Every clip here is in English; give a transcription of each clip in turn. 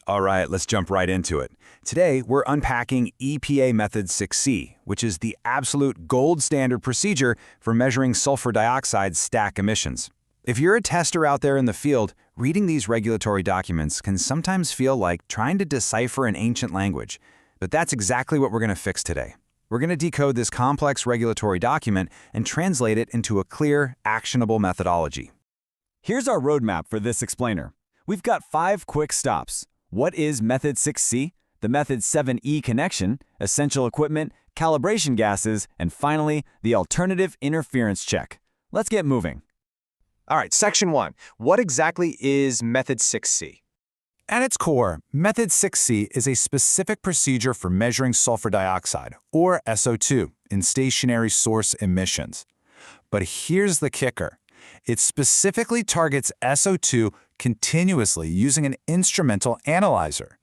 All right, let's jump right into it. Today, we're unpacking EPA Method 6C, which is the absolute gold standard procedure for measuring sulfur dioxide stack emissions. If you're a tester out there in the field, reading these regulatory documents can sometimes feel like trying to decipher an ancient language. But that's exactly what we're going to fix today. We're going to decode this complex regulatory document and translate it into a clear, actionable methodology. Here's our roadmap for this explainer. We've got 5 quick stops. What is Method 6C, the Method 7E connection, essential equipment, calibration gases, and finally, the alternative interference check. Let's get moving. All right, Section 1. What exactly is Method 6C? At its core, Method 6C is a specific procedure for measuring sulfur dioxide, or SO2, in stationary source emissions. But here's the kicker. It specifically targets SO2 continuously using an instrumental analyzer.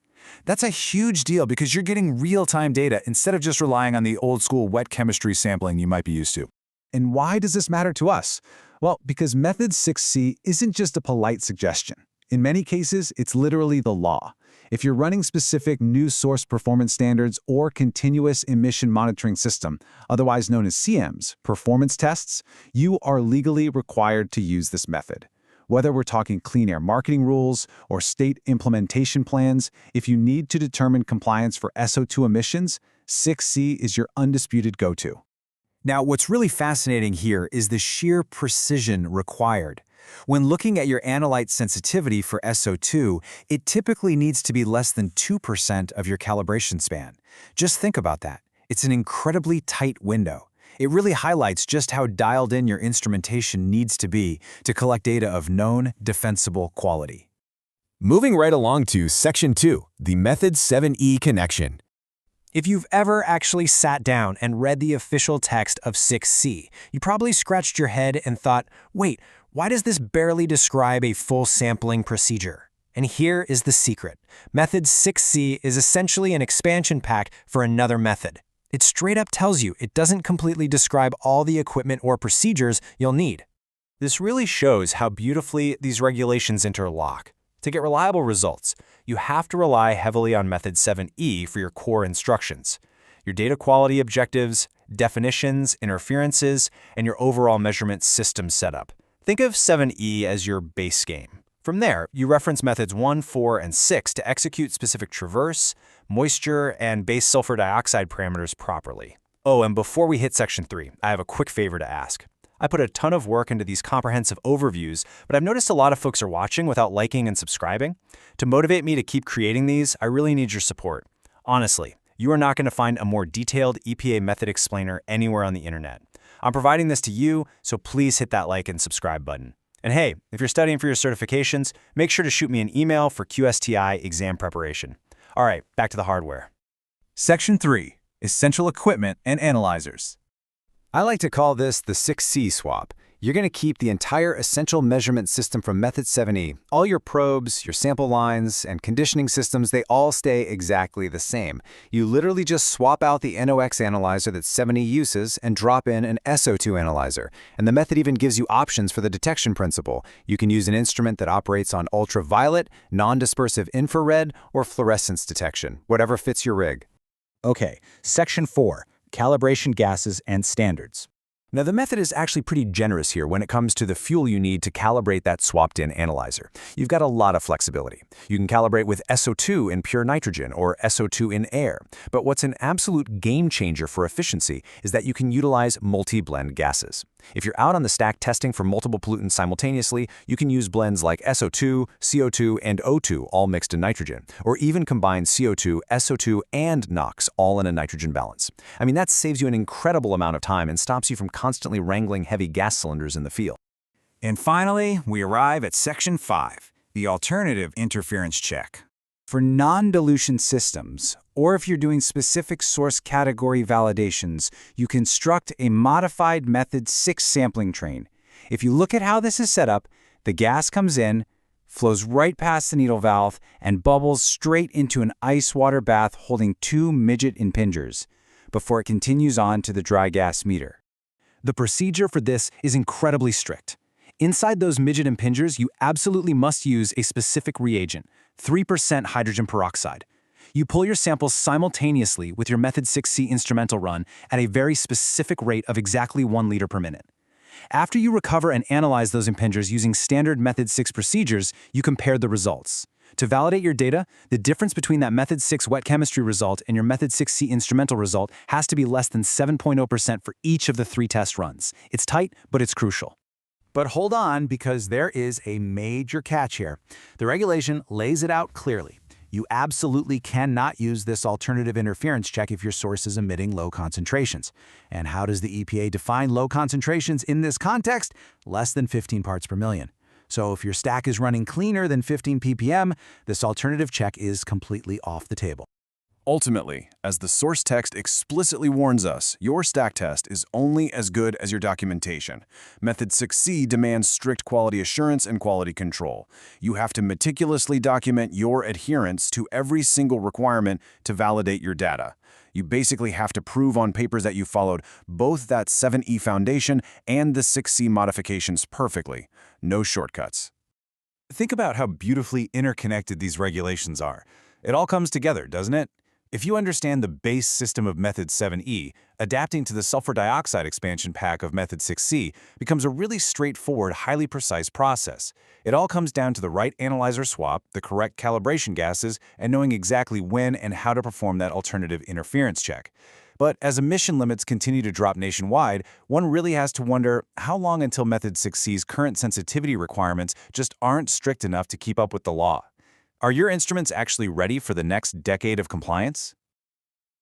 That's a huge deal because you're getting real-time data instead of just relying on the old-school wet chemistry sampling you might be used to. And why does this matter to us? Well, because Method 6C isn't just a polite suggestion. In many cases, it's literally the law. If you're running specific new source performance standards or continuous emission monitoring system, otherwise known as CEMS, performance tests, you are legally required to use this method. Whether we're talking clean air marketing rules or state implementation plans, if you need to determine compliance for SO2 emissions, 6C is your undisputed go-to. Now, what's really fascinating here is the sheer precision required. When looking at your analyte sensitivity for SO2, it typically needs to be less than 2% of your calibration span. Just think about that. It's an incredibly tight window. It really highlights just how dialed in your instrumentation needs to be to collect data of known, defensible quality. Moving right along to Section 2, the Method 7E connection. If you've ever actually sat down and read the official text of 6C, you probably scratched your head and thought, wait, why does this barely describe a full sampling procedure? And here is the secret. Method 6C is essentially an expansion pack for another method. It straight up tells you it doesn't completely describe all the equipment or procedures you'll need. This really shows how beautifully these regulations interlock. To get reliable results, you have to rely heavily on Method 7E for your core instructions. Your data quality objectives, definitions, interferences, and your overall measurement system setup. Think of 7E as your base game. From there, you reference methods 1, 4, and 6 to execute specific traverse, moisture, and base sulfur dioxide parameters properly. Oh, and before we hit Section 3, I have a quick favor to ask. I put a ton of work into these comprehensive overviews, but I've noticed a lot of folks are watching without liking and subscribing. To motivate me to keep creating these, I really need your support. Honestly, you are not going to find a more detailed EPA method explainer anywhere on the internet. I'm providing this to you, so please hit that like and subscribe button. And hey, if you're studying for your certifications, make sure to shoot me an email for QSTI exam preparation. All right, back to the hardware. Section 3, Essential Equipment and Analyzers. I like to call this the 6C swap. You're going to keep the entire essential measurement system from Method 7E. All your probes, your sample lines, and conditioning systems, they all stay exactly the same. You literally just swap out the NOx analyzer that 7E uses and drop in an SO2 analyzer. And the method even gives you options for the detection principle. You can use an instrument that operates on ultraviolet, non-dispersive infrared, or fluorescence detection, whatever fits your rig. Okay, Section 4, Calibration gases and standards. Now, the method is actually pretty generous here when it comes to the fuel you need to calibrate that swapped-in analyzer. You've got a lot of flexibility. You can calibrate with SO2 in pure nitrogen or SO2 in air. But what's an absolute game changer for efficiency is that you can utilize multi-blend gases. If you're out on the stack testing for multiple pollutants simultaneously, you can use blends like SO2, CO2, and O2 all mixed in nitrogen, or even combine CO2, SO2, and NOx all in a nitrogen balance. I mean, that saves you an incredible amount of time and stops you from constantly wrangling heavy gas cylinders in the field. And finally, we arrive at Section 5, the alternative interference check. For non-dilution systems, or if you're doing specific source category validations, you construct a modified Method 6 sampling train. If you look at how this is set up, the gas comes in, flows right past the needle valve, and bubbles straight into an ice water bath holding 2 midget impingers, before it continues on to the dry gas meter. The procedure for this is incredibly strict. Inside those midget impingers, you absolutely must use a specific reagent, 3% hydrogen peroxide. You pull your samples simultaneously with your Method 6C instrumental run at a very specific rate of exactly 1 liter per minute. After you recover and analyze those impingers using standard Method 6 procedures, you compare the results. To validate your data, the difference between that Method 6 wet chemistry result and your Method 6C instrumental result has to be less than 7.0% for each of the 3 test runs. It's tight, but it's crucial. But hold on, because there is a major catch here. The regulation lays it out clearly. You absolutely cannot use this alternative interference check if your source is emitting low concentrations. And how does the EPA define low concentrations in this context? Less than 15 parts per million. So if your stack is running cleaner than 15 ppm, this alternative check is completely off the table. Ultimately, as the source text explicitly warns us, your stack test is only as good as your documentation. Method 6C demands strict quality assurance and quality control. You have to meticulously document your adherence to every single requirement to validate your data. You basically have to prove on papers that you followed both that 7E foundation and the 6C modifications perfectly. No shortcuts. Think about how beautifully interconnected these regulations are. It all comes together, doesn't it? If you understand the base system of Method 7E, adapting to the sulfur dioxide expansion pack of Method 6C becomes a really straightforward, highly precise process. It all comes down to the right analyzer swap, the correct calibration gases, and knowing exactly when and how to perform that alternative interference check. But as emission limits continue to drop nationwide, one really has to wonder how long until Method 6C's current sensitivity requirements just aren't strict enough to keep up with the law. Are your instruments actually ready for the next decade of compliance?